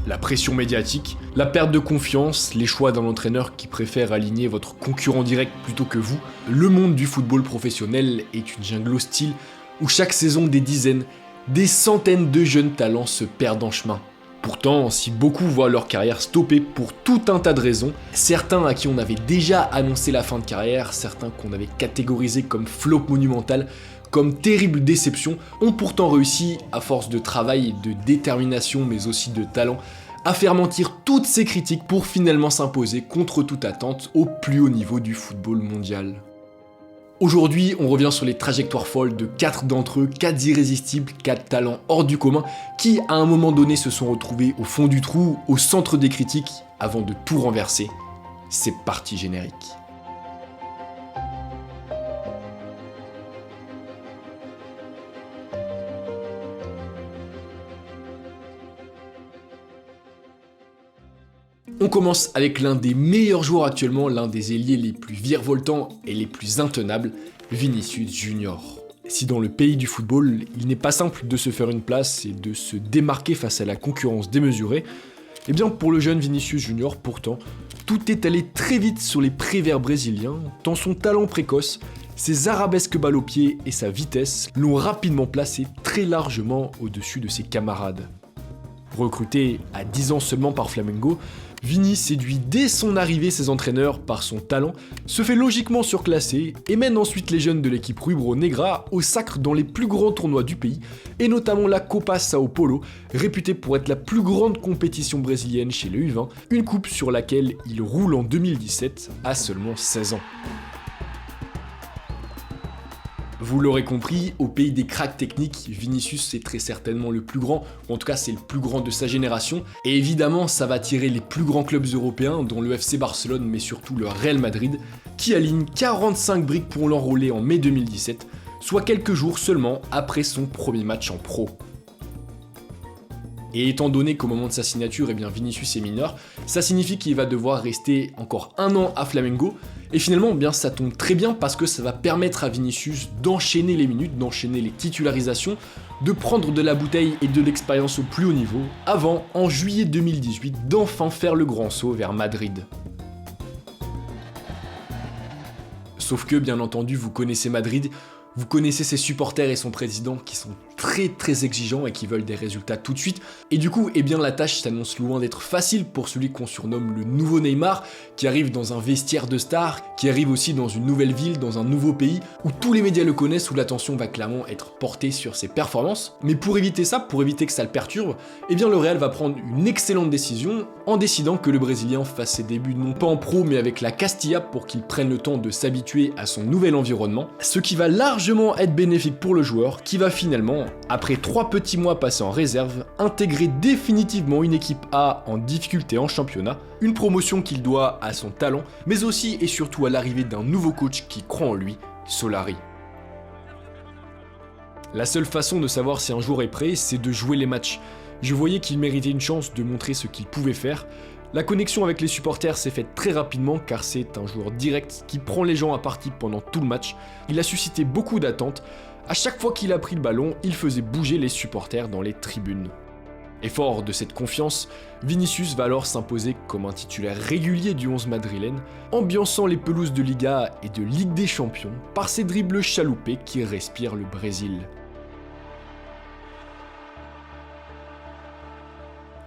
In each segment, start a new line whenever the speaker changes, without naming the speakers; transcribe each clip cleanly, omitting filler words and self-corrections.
La pression médiatique, la perte de confiance, les choix d'un entraîneur qui préfère aligner votre concurrent direct plutôt que vous. Le monde du football professionnel est une jungle hostile où chaque saison des dizaines, des centaines de jeunes talents se perdent en chemin. Pourtant, si beaucoup voient leur carrière stoppée pour tout un tas de raisons, certains à qui on avait déjà annoncé la fin de carrière, certains qu'on avait catégorisés comme flop monumental, comme terrible déception, ont pourtant réussi, à force de travail et de détermination mais aussi de talent, à faire mentir toutes ces critiques pour finalement s'imposer contre toute attente au plus haut niveau du football mondial. Aujourd'hui, on revient sur les trajectoires folles de 4 d'entre eux, 4 irrésistibles, 4 talents hors du commun, qui à un moment donné se sont retrouvés au fond du trou, au centre des critiques, avant de tout renverser. C'est parti générique. On commence avec l'un des meilleurs joueurs actuellement, l'un des ailiers les plus virevoltants et les plus intenables, Vinicius Junior. Si dans le pays du football, il n'est pas simple de se faire une place et de se démarquer face à la concurrence démesurée, eh bien pour le jeune Vinicius Junior pourtant, tout est allé très vite sur les prévers brésiliens, tant son talent précoce, ses arabesques balles au pied et sa vitesse l'ont rapidement placé très largement au-dessus de ses camarades. Recruté à 10 ans seulement par Flamengo, Vini séduit dès son arrivée ses entraîneurs par son talent, se fait logiquement surclasser et mène ensuite les jeunes de l'équipe Rubro Negra au sacre dans les plus grands tournois du pays, et notamment la Copa Sao Paulo, réputée pour être la plus grande compétition brésilienne chez le U20, une coupe sur laquelle il roule en 2017 à seulement 16 ans. Vous l'aurez compris, au pays des cracks techniques, Vinicius c'est très certainement le plus grand, ou en tout cas c'est le plus grand de sa génération, et évidemment ça va attirer les plus grands clubs européens, dont le FC Barcelone mais surtout le Real Madrid, qui aligne 45 briques pour l'enrôler en mai 2017, soit quelques jours seulement après son premier match en pro. Et étant donné qu'au moment de sa signature, eh bien Vinicius est mineur, ça signifie qu'il va devoir rester encore 1 an à Flamengo, et finalement eh bien, ça tombe très bien parce que ça va permettre à Vinicius d'enchaîner les minutes, d'enchaîner les titularisations, de prendre de la bouteille et de l'expérience au plus haut niveau, avant, en juillet 2018, d'enfin faire le grand saut vers Madrid. Sauf que, bien entendu, vous connaissez Madrid, vous connaissez ses supporters et son président qui sont très exigeants et qui veulent des résultats tout de suite. Et du coup, eh bien la tâche s'annonce loin d'être facile pour celui qu'on surnomme le nouveau Neymar, qui arrive dans un vestiaire de star, qui arrive aussi dans une nouvelle ville, dans un nouveau pays, où tous les médias le connaissent, où l'attention va clairement être portée sur ses performances. Mais pour éviter ça, pour éviter que ça le perturbe, eh bien le Real va prendre une excellente décision en décidant que le Brésilien fasse ses débuts non pas en pro mais avec la Castilla pour qu'il prenne le temps de s'habituer à son nouvel environnement, ce qui va largement être bénéfique pour le joueur qui va finalement, après 3 petits mois passés en réserve, intégrer définitivement une équipe A en difficulté en championnat, une promotion qu'il doit à son talent, mais aussi et surtout à l'arrivée d'un nouveau coach qui croit en lui, Solari. La seule façon de savoir si un joueur est prêt, c'est de jouer les matchs. Je voyais qu'il méritait une chance de montrer ce qu'il pouvait faire. La connexion avec les supporters s'est faite très rapidement car c'est un joueur direct qui prend les gens à partie pendant tout le match. Il a suscité beaucoup d'attentes. À chaque fois qu'il a pris le ballon, il faisait bouger les supporters dans les tribunes. Et fort de cette confiance, Vinicius va alors s'imposer comme un titulaire régulier du 11 madrilène, ambiançant les pelouses de Liga et de Ligue des Champions par ses dribbles chaloupés qui respirent le Brésil.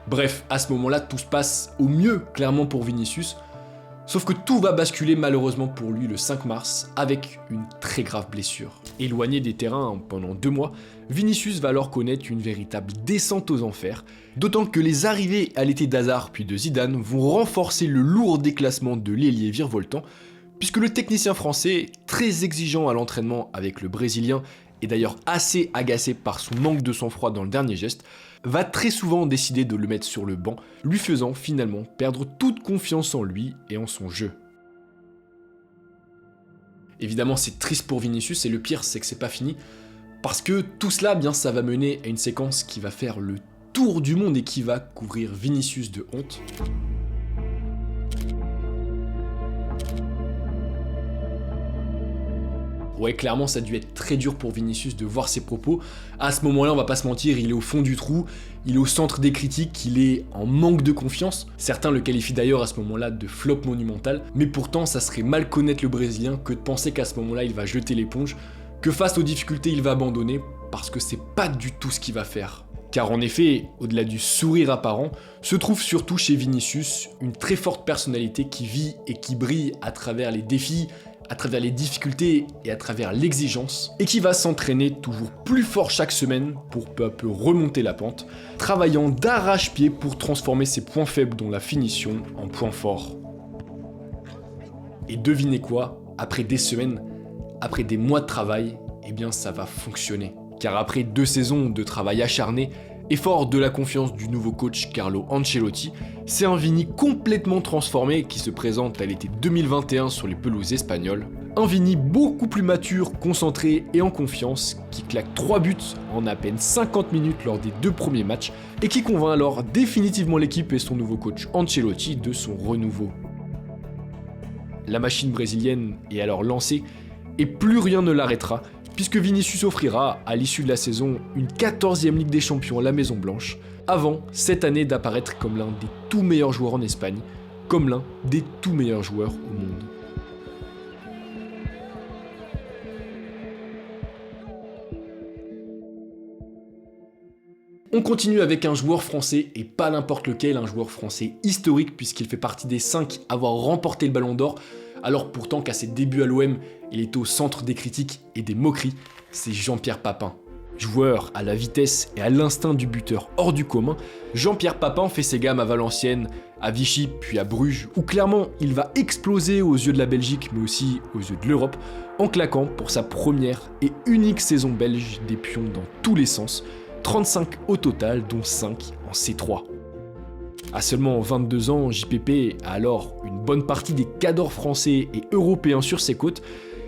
Bref, à ce moment-là, tout se passe au mieux, clairement pour Vinicius, sauf que tout va basculer malheureusement pour lui le 5 mars, avec une très grave blessure. Éloigné des terrains pendant 2 mois, Vinicius va alors connaître une véritable descente aux enfers, d'autant que les arrivées à l'été d'Hazard puis de Zidane vont renforcer le lourd déclassement de l'ailier virevoltant, puisque le technicien français, très exigeant à l'entraînement avec le Brésilien, et d'ailleurs assez agacé par son manque de sang-froid dans le dernier geste, va très souvent décider de le mettre sur le banc, lui faisant finalement perdre toute confiance en lui et en son jeu. Évidemment c'est triste pour Vinicius et le pire c'est que c'est pas fini, parce que tout cela bien ça va mener à une séquence qui va faire le tour du monde et qui va couvrir Vinicius de honte. Ouais, clairement, ça a dû être très dur pour Vinicius de voir ses propos. À ce moment-là, on va pas se mentir, il est au fond du trou, il est au centre des critiques, il est en manque de confiance. Certains le qualifient d'ailleurs à ce moment-là de flop monumental, mais pourtant, ça serait mal connaître le Brésilien que de penser qu'à ce moment-là, il va jeter l'éponge, que face aux difficultés, il va abandonner, parce que c'est pas du tout ce qu'il va faire. Car en effet, au-delà du sourire apparent, se trouve surtout chez Vinicius une très forte personnalité qui vit et qui brille à travers les défis, à travers les difficultés et à travers l'exigence, et qui va s'entraîner toujours plus fort chaque semaine pour peu à peu remonter la pente, travaillant d'arrache-pied pour transformer ses points faibles dont la finition en points forts. Et devinez quoi, après des semaines, après des mois de travail, eh bien ça va fonctionner. Car après 2 saisons de travail acharné, et fort de la confiance du nouveau coach Carlo Ancelotti, c'est un Vini complètement transformé qui se présente à l'été 2021 sur les pelouses espagnoles. Un Vini beaucoup plus mature, concentré et en confiance, qui claque 3 buts en à peine 50 minutes lors des 2 premiers matchs, et qui convainc alors définitivement l'équipe et son nouveau coach Ancelotti de son renouveau. La machine brésilienne est alors lancée, et plus rien ne l'arrêtera, puisque Vinicius offrira, à l'issue de la saison, une 14e Ligue des Champions à la Maison Blanche, avant cette année d'apparaître comme l'un des tout meilleurs joueurs en Espagne, comme l'un des tout meilleurs joueurs au monde. On continue avec un joueur français, et pas n'importe lequel, un joueur français historique, puisqu'il fait partie des 5 à avoir remporté le Ballon d'Or, alors pourtant qu'à ses débuts à l'OM, il est au centre des critiques et des moqueries, c'est Jean-Pierre Papin. Joueur à la vitesse et à l'instinct du buteur hors du commun, Jean-Pierre Papin fait ses gammes à Valenciennes, à Vichy puis à Bruges, où clairement il va exploser aux yeux de la Belgique mais aussi aux yeux de l'Europe, en claquant pour sa première et unique saison belge des pions dans tous les sens, 35 au total dont 5 en C3. À seulement 22 ans, JPP a alors une bonne partie des cadors français et européens sur ses côtes,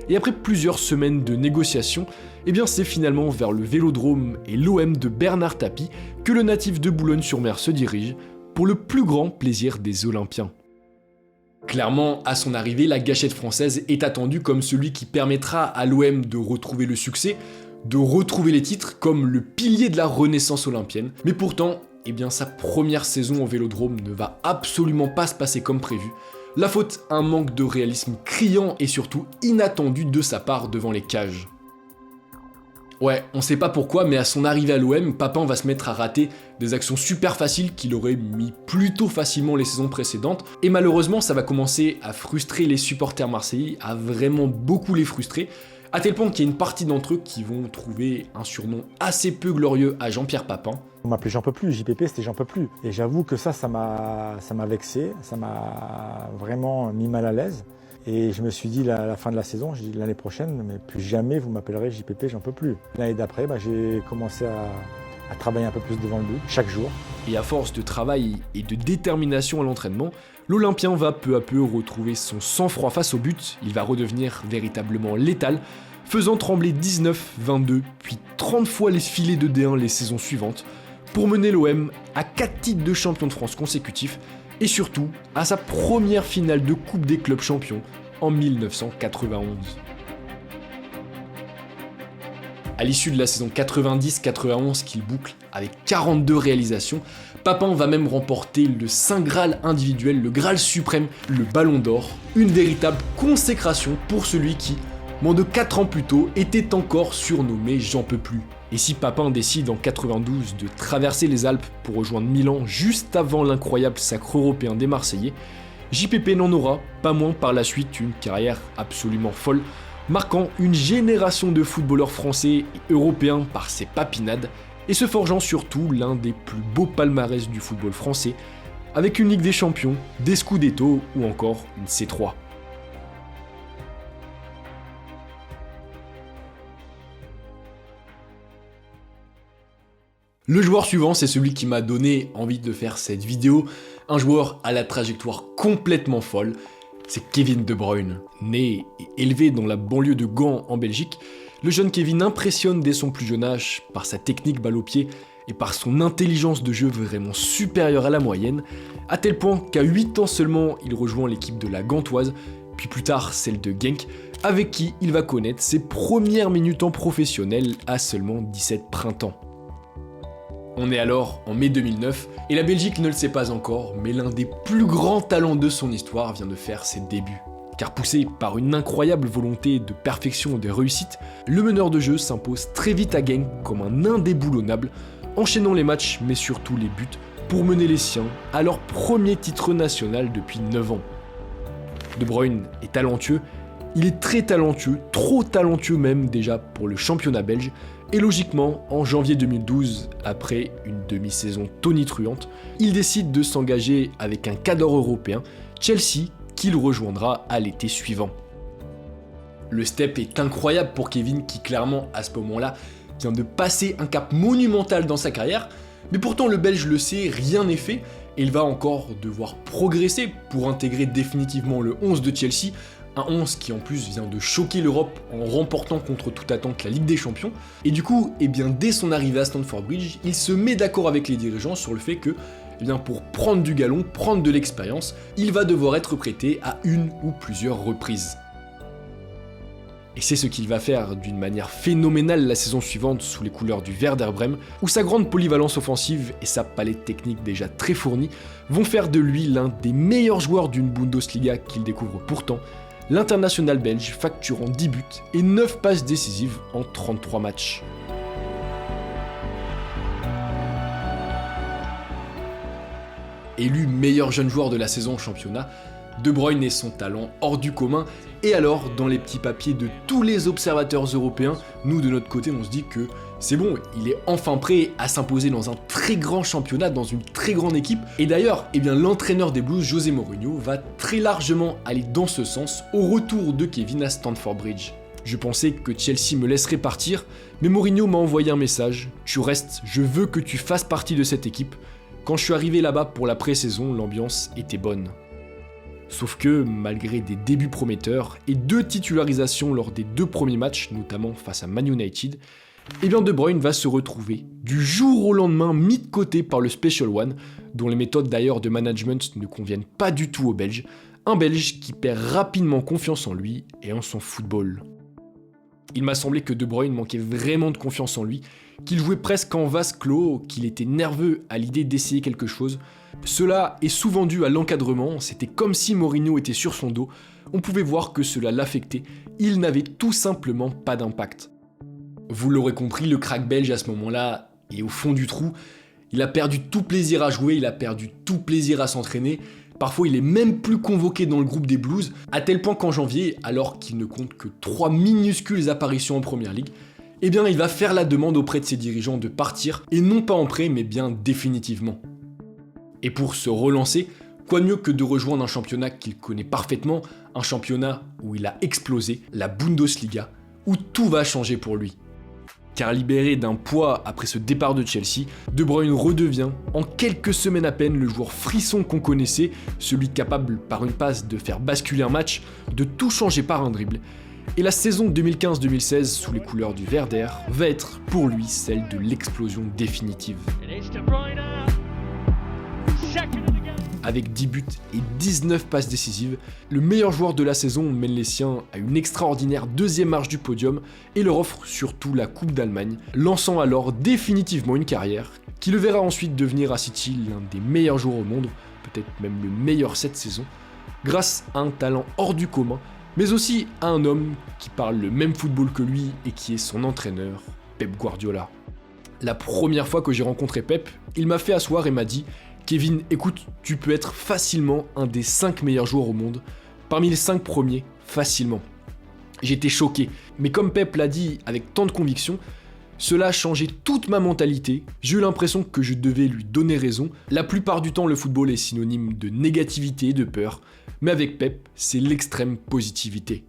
et après plusieurs semaines de négociations, eh bien c'est finalement vers le Vélodrome et l'OM de Bernard Tapie que le natif de Boulogne-sur-Mer se dirige, pour le plus grand plaisir des Olympiens. Clairement, à son arrivée, la gâchette française est attendue comme celui qui permettra à l'OM de retrouver le succès, de retrouver les titres comme le pilier de la renaissance olympienne, mais pourtant, eh bien sa première saison au Vélodrome ne va absolument pas se passer comme prévu. La faute, un manque de réalisme criant et surtout inattendu de sa part devant les cages. Ouais, on sait pas pourquoi, mais à son arrivée à l'OM, Papin va se mettre à rater des actions super faciles qu'il aurait mis plutôt facilement les saisons précédentes, et malheureusement ça va commencer à frustrer les supporters marseillais, à vraiment beaucoup les frustrer, à tel point qu'il y a une partie d'entre eux qui vont trouver un surnom assez peu glorieux à Jean-Pierre Papin.
On m'appelait J'en peux plus, JPP c'était J'en peux plus. Et j'avoue que ça m'a vexé, ça m'a vraiment mis mal à l'aise. Et je me suis dit à la fin de la saison, j'ai dit l'année prochaine, mais plus jamais vous m'appellerez JPP, J'en peux plus. L'année d'après, j'ai commencé à travailler un peu plus devant le but, chaque jour.
Et à force de travail et de détermination à l'entraînement, l'Olympien va peu à peu retrouver son sang-froid face au but, il va redevenir véritablement létal, faisant trembler 19, 22, puis 30 fois les filets de D1 les saisons suivantes, pour mener l'OM à 4 titres de champion de France consécutifs, et surtout à sa première finale de Coupe des clubs champions en 1991. À l'issue de la saison 90-91 qu'il boucle avec 42 réalisations, Papin va même remporter le Saint Graal individuel, le Graal suprême, le Ballon d'Or, une véritable consécration pour celui qui, moins de 4 ans plus tôt, était encore surnommé J'en peux plus. Et si Papin décide en 92 de traverser les Alpes pour rejoindre Milan juste avant l'incroyable sacre européen des Marseillais, JPP n'en aura pas moins par la suite une carrière absolument folle, marquant une génération de footballeurs français et européens par ses papinades, et se forgeant surtout l'un des plus beaux palmarès du football français, avec une Ligue des Champions, des Scudetto ou encore une C3. Le joueur suivant, c'est celui qui m'a donné envie de faire cette vidéo, un joueur à la trajectoire complètement folle, c'est Kevin De Bruyne. Né et élevé dans la banlieue de Gand en Belgique, le jeune Kevin impressionne dès son plus jeune âge par sa technique balle au pied et par son intelligence de jeu vraiment supérieure à la moyenne, à tel point qu'à 8 ans seulement, il rejoint l'équipe de la Gantoise, puis plus tard celle de Genk, avec qui il va connaître ses premières minutes en professionnel à seulement 17 printemps. On est alors en mai 2009, et la Belgique ne le sait pas encore, mais l'un des plus grands talents de son histoire vient de faire ses débuts. Car poussé par une incroyable volonté de perfection et de réussite, le meneur de jeu s'impose très vite à Genk comme un indéboulonnable, enchaînant les matchs mais surtout les buts pour mener les siens à leur premier titre national depuis 9 ans. De Bruyne est talentueux, il est très talentueux, trop talentueux même déjà pour le championnat belge, et logiquement, en janvier 2012, après une demi-saison tonitruante, il décide de s'engager avec un cadre européen, Chelsea, qu'il rejoindra à l'été suivant. Le step est incroyable pour Kevin qui clairement, à ce moment-là, vient de passer un cap monumental dans sa carrière, mais pourtant le Belge le sait, rien n'est fait, et il va encore devoir progresser pour intégrer définitivement le 11 de Chelsea, un 11 qui en plus vient de choquer l'Europe en remportant contre toute attente la Ligue des Champions, et du coup, dès son arrivée à Stamford Bridge, il se met d'accord avec les dirigeants sur le fait que, pour prendre du galon, prendre de l'expérience, il va devoir être prêté à une ou plusieurs reprises. Et c'est ce qu'il va faire d'une manière phénoménale la saison suivante sous les couleurs du Werder Brême, où sa grande polyvalence offensive et sa palette technique déjà très fournie vont faire de lui l'un des meilleurs joueurs d'une Bundesliga qu'il découvre pourtant, l'international belge facturant 10 buts et 9 passes décisives en 33 matchs. Élu meilleur jeune joueur de la saison au championnat, De Bruyne et son talent hors du commun, et alors dans les petits papiers de tous les observateurs européens, nous de notre côté on se dit que c'est bon, il est enfin prêt à s'imposer dans un très grand championnat, dans une très grande équipe, et d'ailleurs, l'entraîneur des Blues, José Mourinho, va très largement aller dans ce sens au retour de Kevin à Stamford Bridge. Je pensais que Chelsea me laisserait partir, mais Mourinho m'a envoyé un message, tu restes, je veux que tu fasses partie de cette équipe. Quand je suis arrivé là-bas pour la pré-saison, l'ambiance était bonne. Sauf que, malgré des débuts prometteurs et 2 titularisations lors des 2 premiers matchs, notamment face à Man United, De Bruyne va se retrouver du jour au lendemain mis de côté par le Special One, dont les méthodes d'ailleurs de management ne conviennent pas du tout aux Belges, un Belge qui perd rapidement confiance en lui et en son football. Il m'a semblé que De Bruyne manquait vraiment de confiance en lui, qu'il jouait presque en vase clos, qu'il était nerveux à l'idée d'essayer quelque chose. Cela est souvent dû à l'encadrement, c'était comme si Mourinho était sur son dos, on pouvait voir que cela l'affectait, il n'avait tout simplement pas d'impact. Vous l'aurez compris, le crack belge à ce moment-là est au fond du trou, il a perdu tout plaisir à jouer, il a perdu tout plaisir à s'entraîner, parfois il est même plus convoqué dans le groupe des Blues, à tel point qu'en janvier, alors qu'il ne compte que 3 minuscules apparitions en Première Ligue, il va faire la demande auprès de ses dirigeants de partir, et non pas en prêt, mais bien définitivement. Et pour se relancer, quoi de mieux que de rejoindre un championnat qu'il connaît parfaitement, un championnat où il a explosé, la Bundesliga, où tout va changer pour lui. Car libéré d'un poids après ce départ de Chelsea, De Bruyne redevient, en quelques semaines à peine, le joueur frisson qu'on connaissait, celui capable par une passe de faire basculer un match, de tout changer par un dribble. Et la saison 2015-2016, sous les couleurs du Werder, va être pour lui celle de l'explosion définitive. Avec 10 buts et 19 passes décisives, le meilleur joueur de la saison mène les siens à une extraordinaire 2e marche du podium et leur offre surtout la Coupe d'Allemagne, lançant alors définitivement une carrière qui le verra ensuite devenir à City l'un des meilleurs joueurs au monde, peut-être même le meilleur cette saison, grâce à un talent hors du commun, mais aussi à un homme qui parle le même football que lui et qui est son entraîneur, Pep Guardiola. La première fois que j'ai rencontré Pep, il m'a fait asseoir et m'a dit « Kevin, écoute, tu peux être facilement un des 5 meilleurs joueurs au monde, parmi les 5 premiers, facilement. » J'étais choqué, mais comme Pep l'a dit avec tant de conviction, cela a changé toute ma mentalité, j'ai eu l'impression que je devais lui donner raison. La plupart du temps, le football est synonyme de négativité et de peur, mais avec Pep, c'est l'extrême positivité.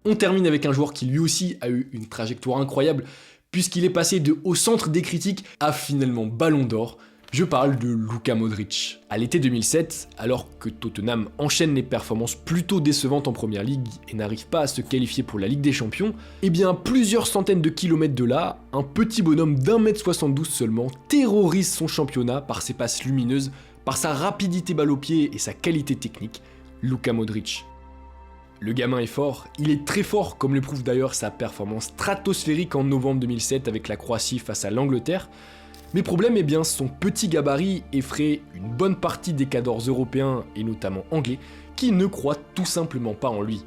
On termine avec un joueur qui lui aussi a eu une trajectoire incroyable, puisqu'il est passé de au centre des critiques à finalement Ballon d'Or. Je parle de Luka Modric. À l'été 2007, alors que Tottenham enchaîne les performances plutôt décevantes en Première Ligue et n'arrive pas à se qualifier pour la Ligue des Champions, plusieurs centaines de kilomètres de là, un petit bonhomme d'1m72 seulement terrorise son championnat par ses passes lumineuses, par sa rapidité balle au pied et sa qualité technique, Luka Modric. Le gamin est fort, il est très fort comme le prouve d'ailleurs sa performance stratosphérique en novembre 2007 avec la Croatie face à l'Angleterre. Mais problème, son petit gabarit effraie une bonne partie des cadors européens et notamment anglais qui ne croient tout simplement pas en lui.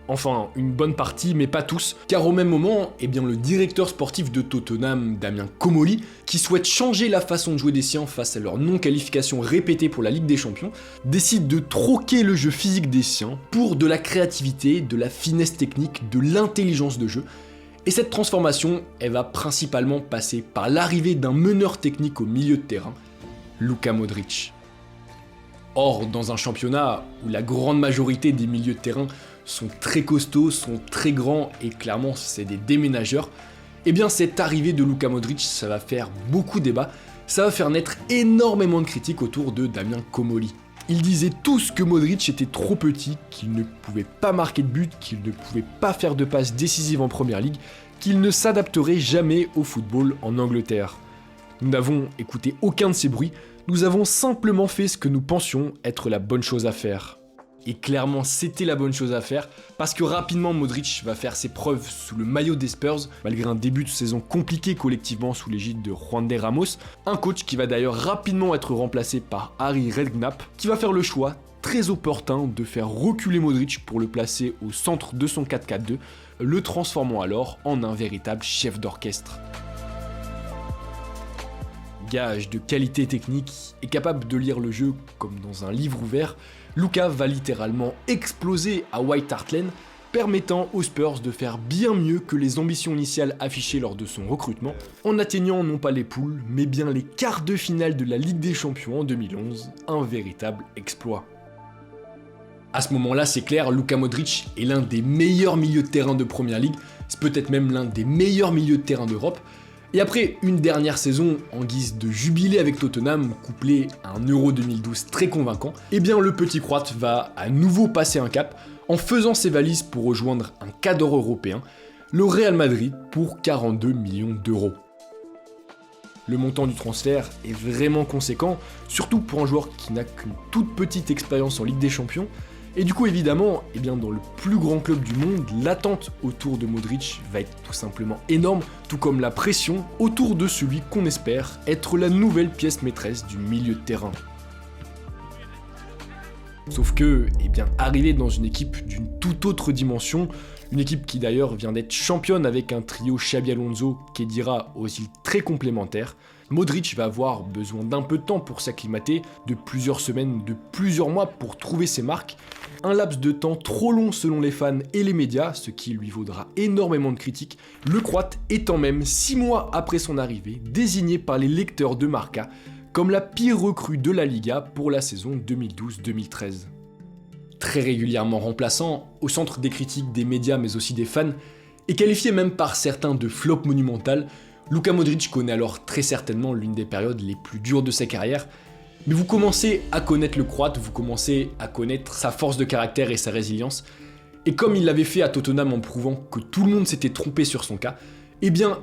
Enfin, une bonne partie, mais pas tous, car au même moment, le directeur sportif de Tottenham, Damien Comolli, qui souhaite changer la façon de jouer des siens face à leur non-qualification répétée pour la Ligue des Champions, décide de troquer le jeu physique des siens pour de la créativité, de la finesse technique, de l'intelligence de jeu. Et cette transformation, elle va principalement passer par l'arrivée d'un meneur technique au milieu de terrain, Luka Modric. Or, dans un championnat où la grande majorité des milieux de terrain sont très costauds, sont très grands et clairement c'est des déménageurs, cette arrivée de Luka Modric, ça va faire beaucoup débat, ça va faire naître énormément de critiques autour de Damien Comolli. Ils disaient tous que Modric était trop petit, qu'il ne pouvait pas marquer de but, qu'il ne pouvait pas faire de passes décisives en première ligue, qu'il ne s'adapterait jamais au football en Angleterre. Nous n'avons écouté aucun de ces bruits, nous avons simplement fait ce que nous pensions être la bonne chose à faire. Et clairement, c'était la bonne chose à faire, parce que rapidement Modric va faire ses preuves sous le maillot des Spurs, malgré un début de saison compliqué collectivement sous l'égide de Juan de Ramos, un coach qui va d'ailleurs rapidement être remplacé par Harry Redknapp, qui va faire le choix très opportun de faire reculer Modric pour le placer au centre de son 4-4-2, le transformant alors en un véritable chef d'orchestre. Gage de qualité technique et capable de lire le jeu comme dans un livre ouvert, Luka va littéralement exploser à White Hart Lane, permettant aux Spurs de faire bien mieux que les ambitions initiales affichées lors de son recrutement, en atteignant non pas les poules, mais bien les quarts de finale de la Ligue des Champions en 2011, un véritable exploit. À ce moment-là, c'est clair, Luka Modric est l'un des meilleurs milieux de terrain de Première Ligue, c'est peut-être même l'un des meilleurs milieux de terrain d'Europe. Et après une dernière saison en guise de jubilé avec Tottenham, couplé à un Euro 2012 très convaincant, le petit Croate va à nouveau passer un cap en faisant ses valises pour rejoindre un cadre européen, le Real Madrid pour 42 millions d'euros. Le montant du transfert est vraiment conséquent, surtout pour un joueur qui n'a qu'une toute petite expérience en Ligue des Champions. Et du coup, évidemment, dans le plus grand club du monde, l'attente autour de Modric va être tout simplement énorme, tout comme la pression autour de celui qu'on espère être la nouvelle pièce maîtresse du milieu de terrain. Sauf que, arriver dans une équipe d'une toute autre dimension, une équipe qui d'ailleurs vient d'être championne avec un trio Xabi Alonso, Khedira aux îles très complémentaires, Modric va avoir besoin d'un peu de temps pour s'acclimater, de plusieurs semaines, de plusieurs mois pour trouver ses marques, un laps de temps trop long selon les fans et les médias, ce qui lui vaudra énormément de critiques, le Croate étant même 6 mois après son arrivée désigné par les lecteurs de Marca comme la pire recrue de la Liga pour la saison 2012-2013. Très régulièrement remplaçant, au centre des critiques des médias mais aussi des fans, et qualifié même par certains de flop monumental, Luka Modric connaît alors très certainement l'une des périodes les plus dures de sa carrière, mais vous commencez à connaître le Croate, vous commencez à connaître sa force de caractère et sa résilience, et comme il l'avait fait à Tottenham en prouvant que tout le monde s'était trompé sur son cas,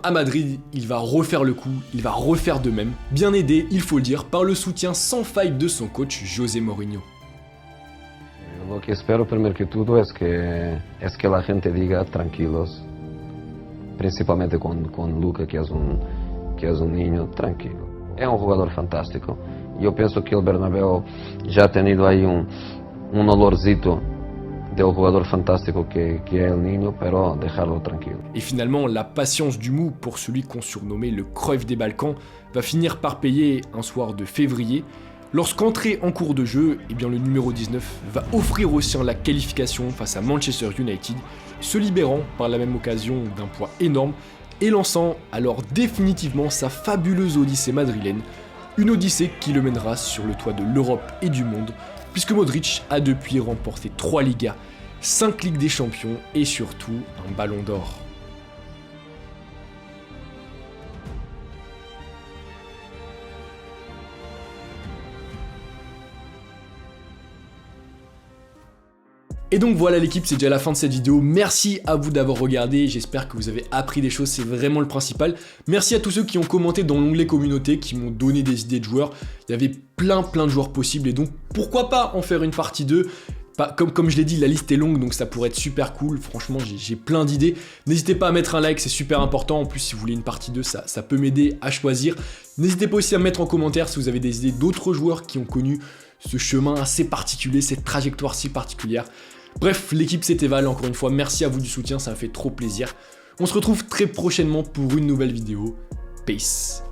à Madrid, il va refaire le coup, il va refaire de même, bien aidé, il faut le dire, par le soutien sans faille de son coach José Mourinho.
Lo que espero primero que todo es que la gente diga tranquilos, principalmente con Luka, que es un niño tranquilo. Es un jugador fantástico. Yo pienso que el Bernabéu ya ha tenido ahí un olorcito del jugador fantástico que es el niño, pero dejarlo tranquilo.
Et finalement, la patience du mou pour celui qu'on surnommait le Cruyff des Balkans va finir par payer un soir de février, lorsqu'entré en cours de jeu, le numéro 19 va offrir aux siens la qualification face à Manchester United, se libérant par la même occasion d'un poids énorme et lançant alors définitivement sa fabuleuse odyssée madrilène, une odyssée qui le mènera sur le toit de l'Europe et du monde, puisque Modric a depuis remporté 3 Ligas, 5 Ligues des Champions et surtout un Ballon d'Or. Et donc voilà l'équipe, c'est déjà la fin de cette vidéo. Merci à vous d'avoir regardé, j'espère que vous avez appris des choses, c'est vraiment le principal. Merci à tous ceux qui ont commenté dans l'onglet communauté, qui m'ont donné des idées de joueurs. Il y avait plein de joueurs possibles et donc pourquoi pas en faire une partie 2. Comme je l'ai dit, la liste est longue, donc ça pourrait être super cool. Franchement, j'ai plein d'idées. N'hésitez pas à mettre un like, c'est super important. En plus, si vous voulez une partie 2, ça peut m'aider à choisir. N'hésitez pas aussi à mettre en commentaire si vous avez des idées d'autres joueurs qui ont connu ce chemin assez particulier, cette trajectoire si particulière. Bref, l'équipe c'était Val, encore une fois, merci à vous du soutien, ça me fait trop plaisir. On se retrouve très prochainement pour une nouvelle vidéo. Peace.